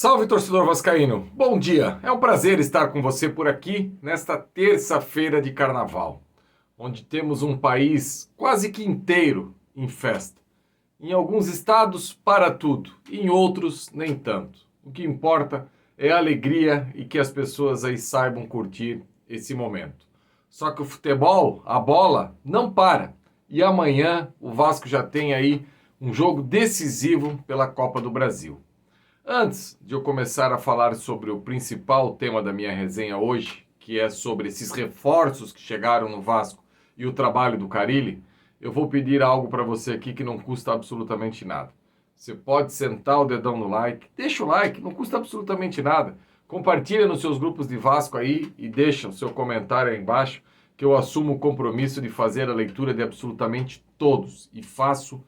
Salve, torcedor vascaíno! Bom dia! É um prazer estar com você por aqui nesta terça-feira de carnaval, onde temos um país quase que inteiro em festa. Em alguns estados, para tudo, em outros, nem tanto. O que importa é a alegria e que as pessoas aí saibam curtir esse momento. Só que o futebol, a bola, não para. E amanhã o Vasco já tem aí um jogo decisivo pela Copa do Brasil. Antes de eu começar a falar sobre o principal tema da minha resenha hoje, que é sobre esses reforços que chegaram no Vasco e o trabalho do Carille, eu vou pedir algo para você aqui que não custa absolutamente nada. Você pode sentar o dedão no like, deixa o like, não custa absolutamente nada. Compartilha nos seus grupos de Vasco aí e deixa o seu comentário aí embaixo, que eu assumo o compromisso de fazer a leitura de absolutamente todos e faço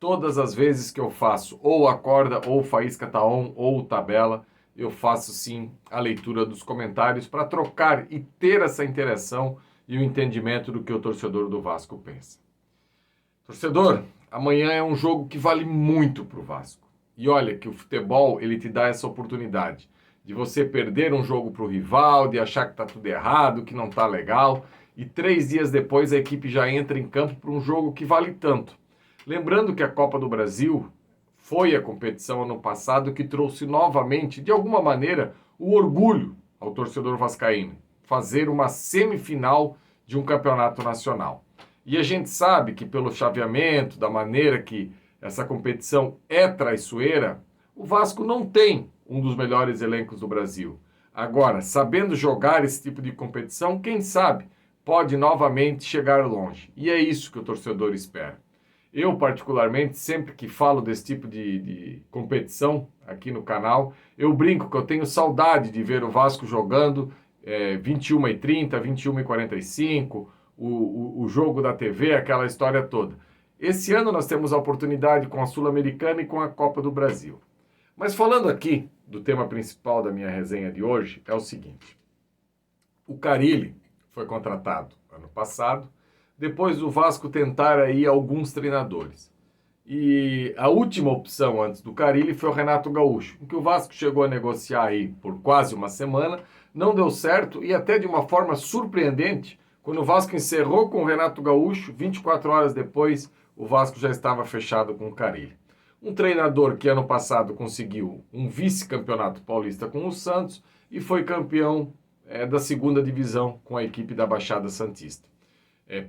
todas as vezes que eu faço ou a corda, ou faísca tá on, ou tabela, eu faço sim a leitura dos comentários para trocar e ter essa interação e o entendimento do que o torcedor do Vasco pensa. Torcedor, amanhã é um jogo que vale muito para o Vasco. E olha que o futebol ele te dá essa oportunidade de você perder um jogo para o rival, de achar que tá tudo errado, que não tá legal, e 3 dias depois a equipe já entra em campo para um jogo que vale tanto. Lembrando que a Copa do Brasil foi a competição ano passado que trouxe novamente, de alguma maneira, o orgulho ao torcedor vascaíno. Fazer uma semifinal de um campeonato nacional. E a gente sabe que pelo chaveamento, da maneira que essa competição é traiçoeira, o Vasco não tem um dos melhores elencos do Brasil. Agora, sabendo jogar esse tipo de competição, quem sabe pode novamente chegar longe. E é isso que o torcedor espera. Eu, particularmente, sempre que falo desse tipo de competição aqui no canal, eu brinco que eu tenho saudade de ver o Vasco jogando 21h30, 21h45, o jogo da TV, aquela história toda. Esse ano nós temos a oportunidade com a Sul-Americana e com a Copa do Brasil. Mas falando aqui do tema principal da minha resenha de hoje, é o seguinte. O Carille foi contratado ano passado, depois do Vasco tentar aí alguns treinadores. E a última opção antes do Carille foi o Renato Gaúcho, que o Vasco chegou a negociar aí por quase uma semana, não deu certo e até de uma forma surpreendente, quando o Vasco encerrou com o Renato Gaúcho, 24 horas depois o Vasco já estava fechado com o Carille. Um treinador que ano passado conseguiu um vice-campeonato paulista com o Santos e foi campeão da segunda divisão com a equipe da Baixada Santista.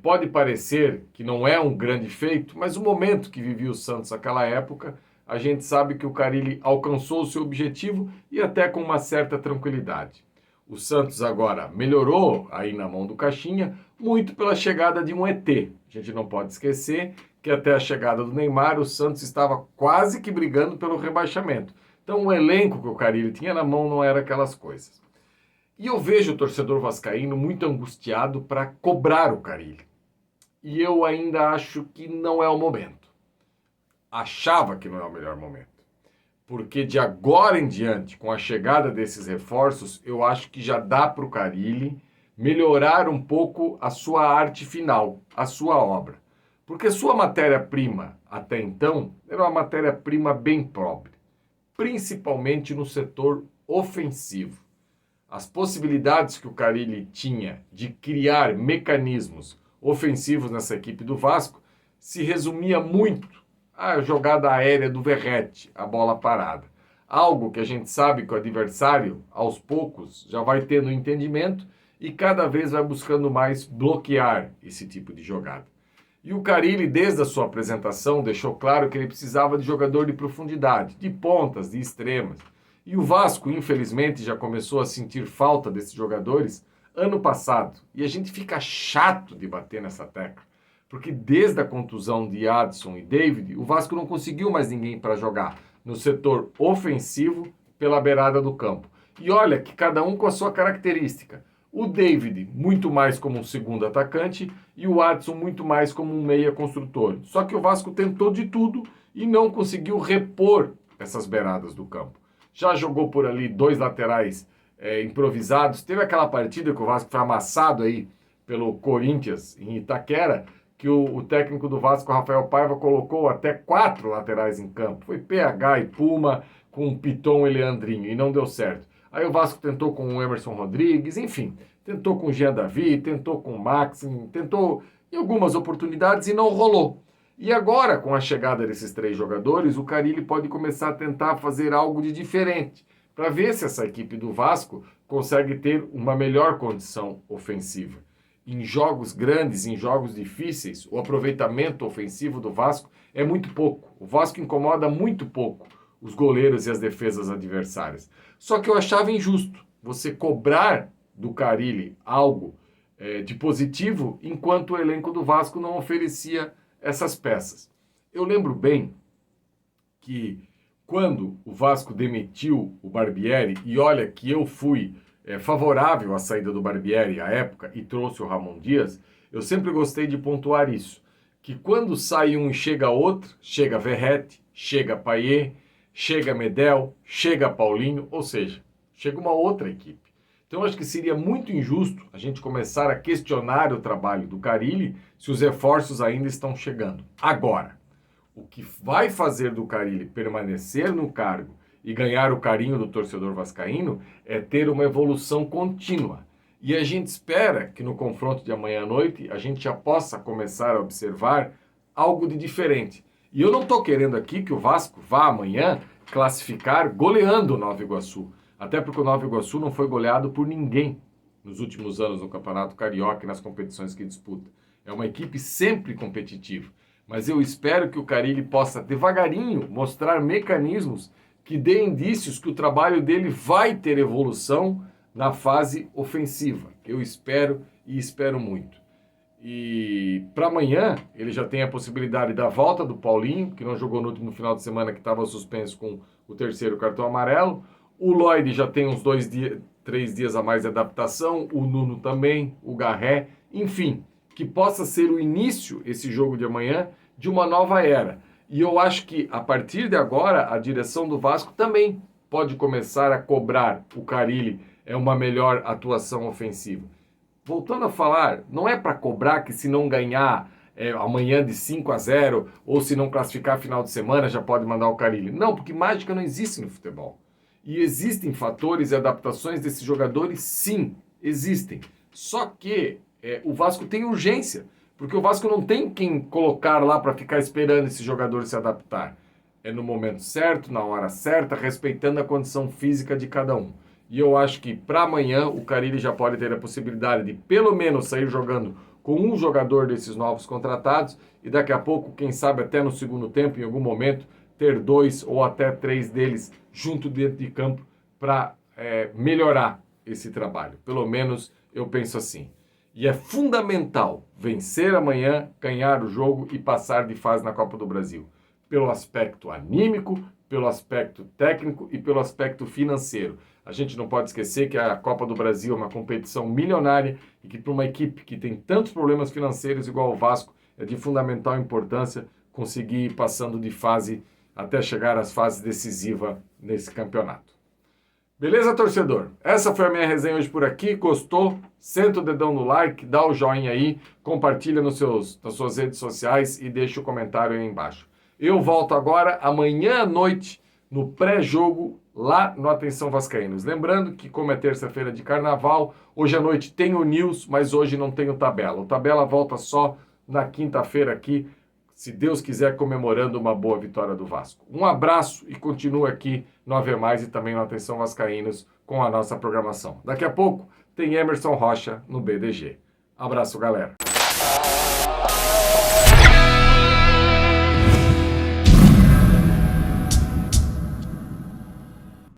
Pode parecer que não é um grande feito, mas o momento que vivia o Santos naquela época, a gente sabe que o Carille alcançou o seu objetivo e até com uma certa tranquilidade. O Santos agora melhorou aí na mão do Caixinha, muito pela chegada de um ET. A gente não pode esquecer que até a chegada do Neymar, o Santos estava quase que brigando pelo rebaixamento. Então o elenco que o Carille tinha na mão não era aquelas coisas. E eu vejo o torcedor vascaíno muito angustiado para cobrar o Carille. E eu ainda acho que não é o momento. Achava que não é o melhor momento. Porque de agora em diante, com a chegada desses reforços, eu acho que já dá para o Carille melhorar um pouco a sua arte final, a sua obra. Porque sua matéria-prima, até então, era uma matéria-prima bem pobre. Principalmente no setor ofensivo. As possibilidades que o Carille tinha de criar mecanismos ofensivos nessa equipe do Vasco se resumia muito à jogada aérea do Verratti, a bola parada. Algo que a gente sabe que o adversário, aos poucos, já vai tendo entendimento e cada vez vai buscando mais bloquear esse tipo de jogada. E o Carille, desde a sua apresentação, deixou claro que ele precisava de jogador de profundidade, de pontas, de extremas. E o Vasco, infelizmente, já começou a sentir falta desses jogadores ano passado. E a gente fica chato de bater nessa tecla. Porque desde a contusão de Adson e David, o Vasco não conseguiu mais ninguém para jogar no setor ofensivo pela beirada do campo. E olha que cada um com a sua característica. O David muito mais como um segundo atacante e o Adson muito mais como um meia construtor. Só que o Vasco tentou de tudo e não conseguiu repor essas beiradas do campo. Já jogou por ali 2 laterais improvisados. Teve aquela partida que o Vasco foi amassado aí pelo Corinthians em Itaquera, que o técnico do Vasco, Rafael Paiva, colocou até 4 laterais em campo. Foi PH e Puma, com o Piton e Leandrinho e não deu certo. Aí o Vasco tentou com o Emerson Rodrigues, enfim, tentou com o Jean Davi, tentou com o Max, tentou em algumas oportunidades e não rolou. E agora, com a chegada desses 3 jogadores, o Carille pode começar a tentar fazer algo de diferente, para ver se essa equipe do Vasco consegue ter uma melhor condição ofensiva. Em jogos grandes, em jogos difíceis, o aproveitamento ofensivo do Vasco é muito pouco. O Vasco incomoda muito pouco os goleiros e as defesas adversárias. Só que eu achava injusto você cobrar do Carille algo de positivo, enquanto o elenco do Vasco não oferecia essas peças. Eu lembro bem que quando o Vasco demitiu o Barbieri, e olha que eu fui favorável à saída do Barbieri à época e trouxe o Ramon Dias, eu sempre gostei de pontuar isso, que quando sai um e chega outro, chega Verratti, chega Payet, chega Medel, chega Paulinho, ou seja, chega uma outra equipe. Então acho que seria muito injusto a gente começar a questionar o trabalho do Carille se os reforços ainda estão chegando. Agora, o que vai fazer do Carille permanecer no cargo e ganhar o carinho do torcedor vascaíno é ter uma evolução contínua. E a gente espera que no confronto de amanhã à noite a gente já possa começar a observar algo de diferente. E eu não estou querendo aqui que o Vasco vá amanhã classificar goleando o Nova Iguaçu. Até porque o Nova Iguaçu não foi goleado por ninguém nos últimos anos no Campeonato Carioca e nas competições que disputa. É uma equipe sempre competitiva. Mas eu espero que o Carille possa devagarinho mostrar mecanismos que dê indícios que o trabalho dele vai ter evolução na fase ofensiva. Eu espero e espero muito. E para amanhã ele já tem a possibilidade da volta do Paulinho, que não jogou no último final de semana, que estava suspenso com o 3º cartão amarelo. O Lloyd já tem uns 3 dias a mais de adaptação, o Nuno também, o Garré, enfim, que possa ser o início, esse jogo de amanhã, de uma nova era. E eu acho que, a partir de agora, a direção do Vasco também pode começar a cobrar o Carille uma melhor atuação ofensiva. Voltando a falar, não é para cobrar que se não ganhar amanhã de 5-0, ou se não classificar final de semana, já pode mandar o Carille. Não, porque mágica não existe no futebol. E existem fatores e adaptações desses jogadores, sim, existem. Só que o Vasco tem urgência, porque o Vasco não tem quem colocar lá para ficar esperando esse jogador se adaptar. É no momento certo, na hora certa, respeitando a condição física de cada um. E eu acho que para amanhã o Carille já pode ter a possibilidade de pelo menos sair jogando com um jogador desses novos contratados e daqui a pouco, quem sabe até no segundo tempo, em algum momento, ter 2 ou até 3 deles junto dentro de campo para melhorar esse trabalho. Pelo menos eu penso assim. E é fundamental vencer amanhã, ganhar o jogo e passar de fase na Copa do Brasil. Pelo aspecto anímico, pelo aspecto técnico e pelo aspecto financeiro. A gente não pode esquecer que a Copa do Brasil é uma competição milionária e que para uma equipe que tem tantos problemas financeiros igual o Vasco, é de fundamental importância conseguir ir passando de fase até chegar às fases decisivas nesse campeonato. Beleza, torcedor? Essa foi a minha resenha hoje por aqui. Gostou? Senta o dedão no like, dá o joinha aí, compartilha nas suas redes sociais e deixa o comentário aí embaixo. Eu volto agora amanhã à noite no pré-jogo lá no Atenção Vascaínos. Lembrando que como é terça-feira de carnaval, hoje à noite tem o News, mas hoje não tem o Tabela. O Tabela volta só na quinta-feira aqui, se Deus quiser, comemorando uma boa vitória do Vasco. Um abraço e continua aqui no Ave Mais e também no Atenção Vascaínos com a nossa programação. Daqui a pouco tem Emerson Rocha no BDG. Abraço, galera.